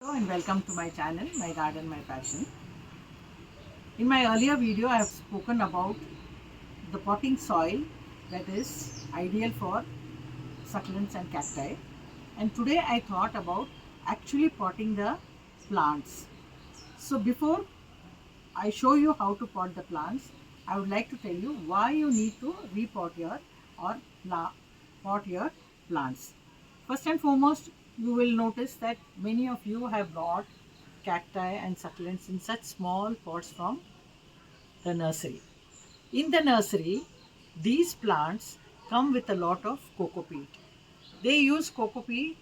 Hello and welcome to my channel, My Garden, My Passion. In my earlier video, I have spoken about the potting soil that is ideal for succulents and cacti. And today I thought about actually potting the plants. So before I show you how to pot the plants, I would like to tell you why you need to repot your or pot your plants. First and foremost, you will notice that many of you have bought cacti and succulents in such small pots from the nursery. In the nursery, these plants come with a lot of coco peat. They use coco peat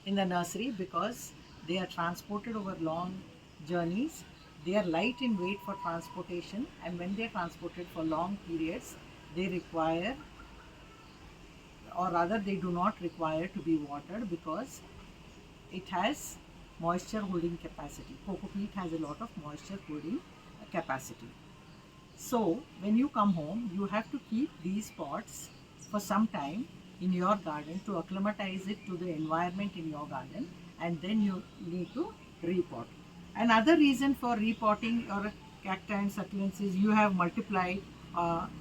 in the nursery because they are transported over long journeys. They are light in weight for transportation, and when they are transported for long periods, they require, or rather they do not require, to be watered because it has moisture holding capacity. Coco peat has a lot of moisture holding capacity. So when you come home, you have to keep these pots for some time in your garden to acclimatize it to the environment in your garden, and then you need to repot. Another reason for repotting your cacti and succulents is you have multiplied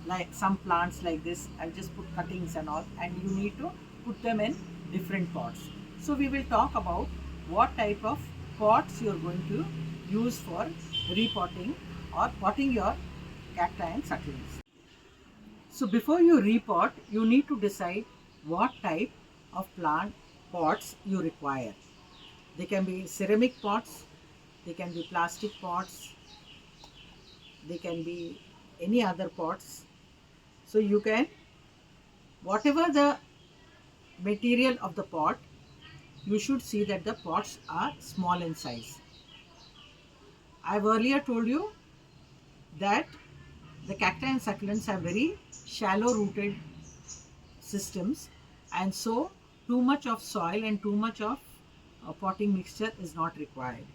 like some plants like this. I've just put cuttings and all, and you need to put them in different pots. So we will talk about what type of pots you're going to use for repotting or potting your cacti and succulents. So before you repot, you need to decide what type of plant pots you require. They can be ceramic pots, they can be plastic pots, they can be any other pots. So you can, whatever the material of the pot, you should see that the pots are small in size. I've earlier told you that the cacti and succulents have very shallow rooted systems, and so too much of soil and too much of potting mixture is not required.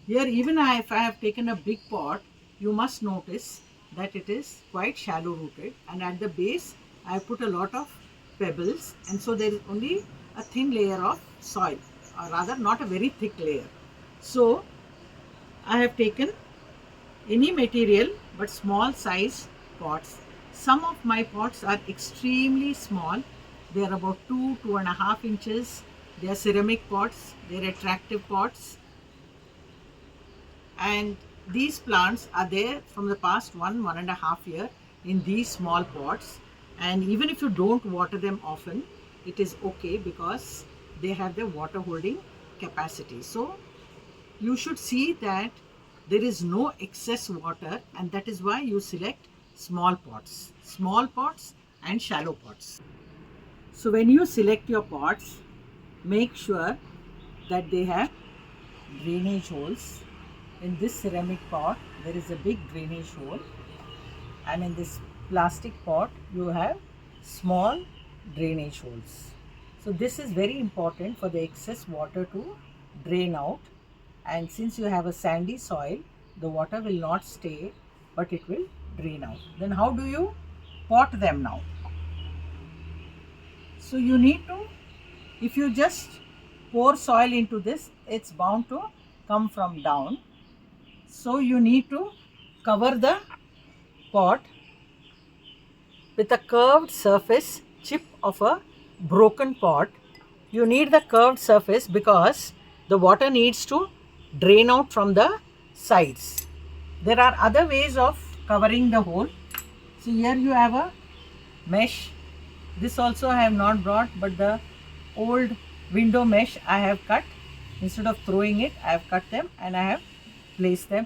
Here, even if I have taken a big pot, you must notice that it is quite shallow rooted, and at the base I have put a lot of pebbles, and so there is only a thin layer of soil, or rather not a very thick layer. So I have taken any material but small size pots. Some of my pots are extremely small. They are about 2.5 inches. They are ceramic pots. They are attractive pots. And these plants are there from the past 1.5 years in these small pots. And even if you don't water them often, it is okay because they have the water holding capacity. So you should see that there is no excess water, and that is why you select small pots and shallow pots. So when you select your pots, make sure that they have drainage holes. In this ceramic pot, there is a big drainage hole, and in this plastic pot, you have small drainage holes. So this is very important for the excess water to drain out. And since you have a sandy soil, the water will not stay, but it will drain out. Then how do you pot them now? So you need to, if you just pour soil into this, it's bound to come from down. So you need to cover the pot with a curved surface chip of a broken pot. You need the curved surface because the water needs to drain out from the sides. There are other ways of covering the hole. So here you have a mesh. This also I have not brought, but the old window mesh I have cut. Instead of throwing it, I have cut them and I have placed them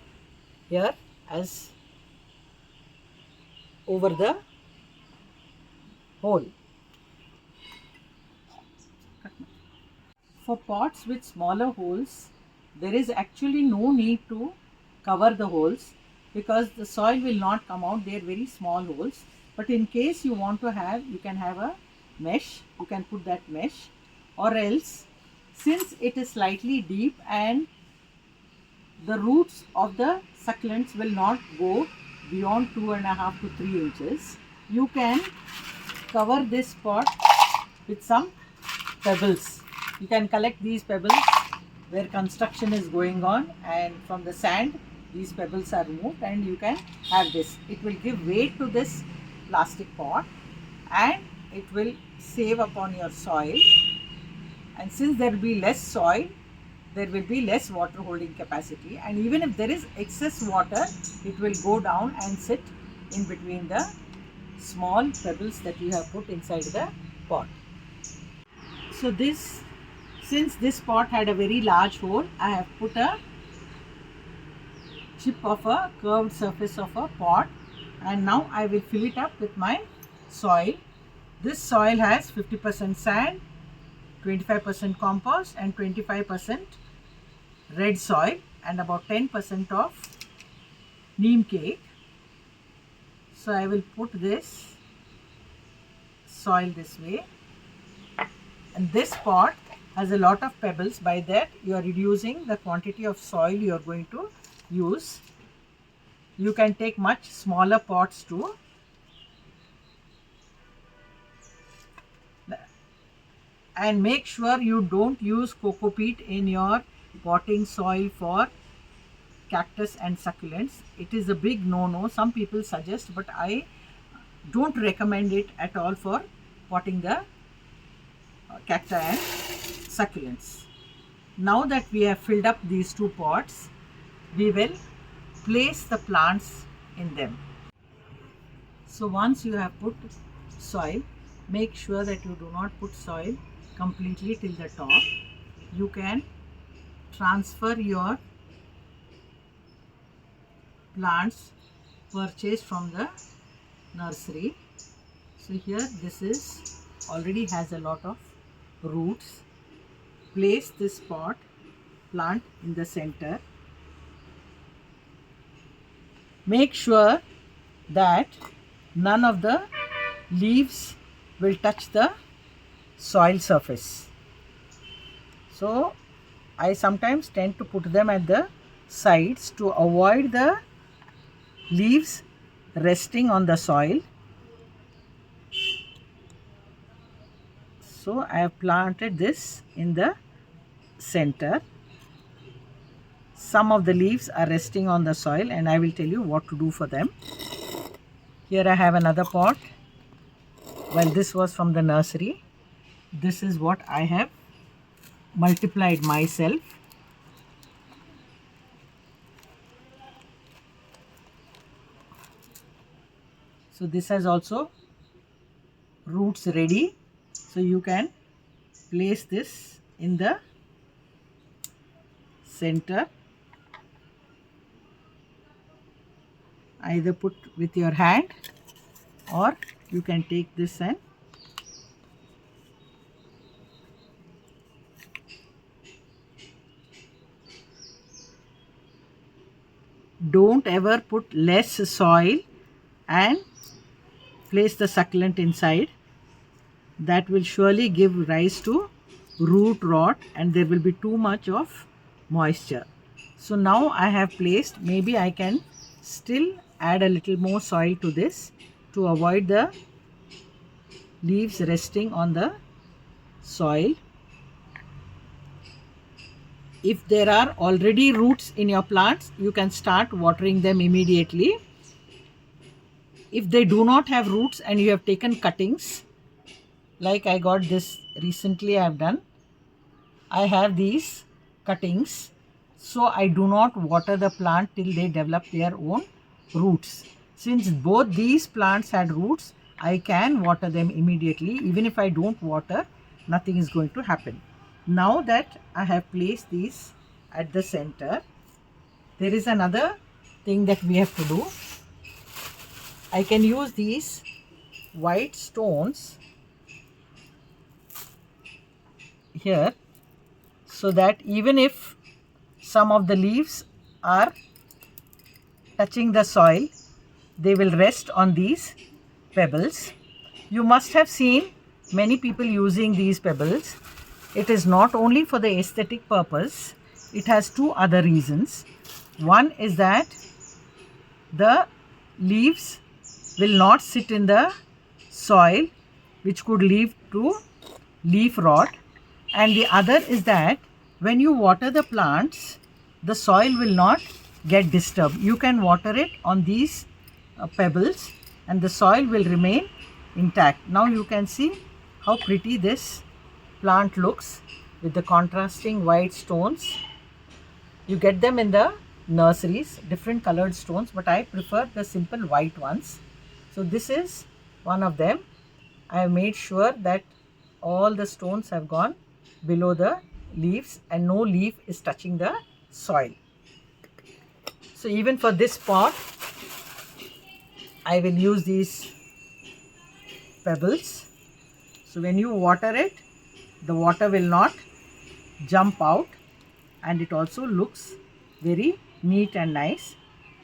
here as over the hole. For pots with smaller holes, there is actually no need to cover the holes because the soil will not come out. They are very small holes. But in case you want to have, you can have a mesh. You can put that mesh, or else, since it is slightly deep and the roots of the succulents will not go beyond 2.5 to 3 inches, you can cover this pot with some pebbles. You can collect these pebbles where construction is going on, and from the sand these pebbles are removed and you can have this. It will give weight to this plastic pot and it will save upon your soil, and since there will be less soil, there will be less water holding capacity, and even if there is excess water, it will go down and sit in between the small pebbles that you have put inside the pot. So since this pot had a very large hole, I have put a chip of a curved surface of a pot, and now I will fill it up with my soil. This soil has 50% sand, 25% compost and 25% red soil and about 10% of neem cake. So I will put this soil this way, and this pot has a lot of pebbles. By that you are reducing the quantity of soil you are going to use. You can take much smaller pots too. And make sure you don't use coco peat in your potting soil for cactus and succulents. It is a big no-no. Some people suggest, but I don't recommend it at all for potting the cacti and succulents. Now that we have filled up these two pots, we will place the plants in them. So once you have put soil, make sure that you do not put soil completely till the top. You can transfer your plants purchased from the nursery. So here this is already has a lot of roots. Place this plant in the center. Make sure that none of the leaves will touch the soil surface. So I sometimes tend to put them at the sides to avoid the leaves resting on the soil. So I have planted this in the center. Some of the leaves are resting on the soil and I will tell you what to do for them. Here I have another pot. Well, this was from the nursery. This is what I have multiplied myself. So this has also roots ready. So you can place this in the center. Either put with your hand or you can take this and don't ever put less soil and place the succulent inside. That will surely give rise to root rot and there will be too much of moisture. So now I have placed, maybe I can still add a little more soil to this to avoid the leaves resting on the soil. If there are already roots in your plants, you can start watering them immediately. If they do not have roots and you have taken cuttings, like I got this recently, I have done. I have these cuttings, so I do not water the plant till they develop their own roots. Since both these plants had roots, I can water them immediately. Even if I don't water, nothing is going to happen. Now that I have placed these at the center, there is another thing that we have to do. I can use these white stones here so that even if some of the leaves are touching the soil, they will rest on these pebbles. You must have seen many people using these pebbles. It is not only for the aesthetic purpose, it has two other reasons. One is that the leaves will not sit in the soil, which could lead to leaf rot, and the other is that when you water the plants, the soil will not get disturbed. You can water it on these pebbles and the soil will remain intact. Now you can see how pretty this plant looks with the contrasting white stones. You get them in the nurseries, different colored stones, but I prefer the simple white ones. So this is one of them. I have made sure that all the stones have gone below the leaves and no leaf is touching the soil. So even for this pot, I will use these pebbles. So when you water it, the water will not jump out and it also looks very neat and nice.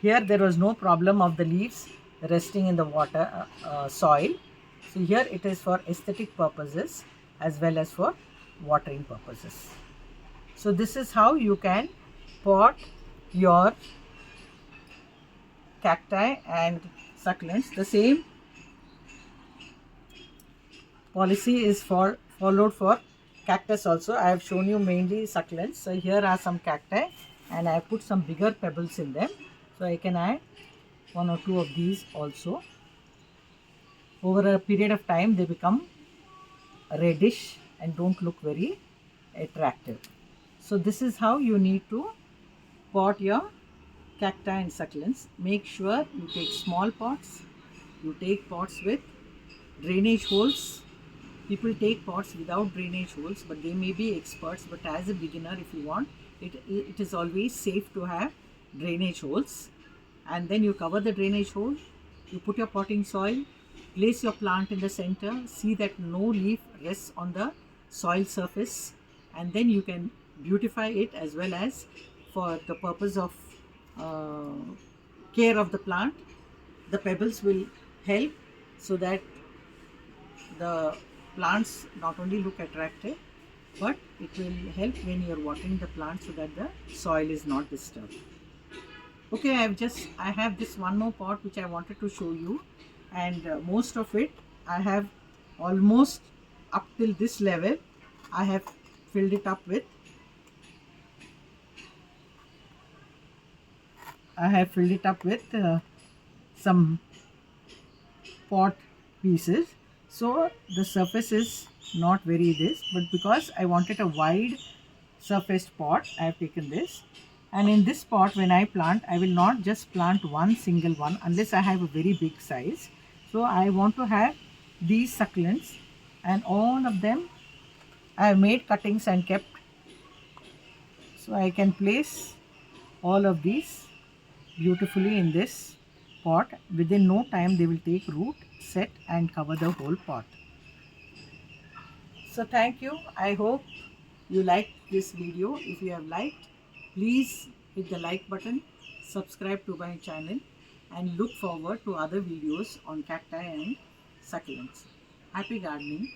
Here there was no problem of the leaves resting in the water soil. So here it is for aesthetic purposes as well as for watering purposes. So this is how you can pot your cacti and succulents. The same policy is followed for cactus also. I have shown you mainly succulents. So here are some cacti and I have put some bigger pebbles in them. So I can add one or two of these also. Over a period of time they become reddish and don't look very attractive. So this is how you need to pot your cacti and succulents. Make sure you take small pots. You take pots with drainage holes. People take pots without drainage holes, but they may be experts. But as a beginner, if you want, it is always safe to have drainage holes. And then you cover the drainage hole. You put your potting soil. Place your plant in the center. See that no leaf rests on the soil surface. And then you can beautify it as well as for the purpose of care of the plant. The pebbles will help so that the plants not only look attractive, but it will help when you are watering the plant so that the soil is not disturbed. Okay, I have this one more pot which I wanted to show you, and most of it I have almost up till this level I have filled it up with some pot pieces. So the surface is not very this, but because I wanted a wide surfaced pot, I have taken this. And in this pot, when I plant, I will not just plant one single one unless I have a very big size. So I want to have these succulents, and all of them I have made cuttings and kept. So I can place all of these beautifully in this pot. Within no time they will take root, set and cover the whole pot. So thank you. I hope you liked this video. If you have liked, please hit the like button, subscribe to my channel and look forward to other videos on cacti and succulents. Happy gardening.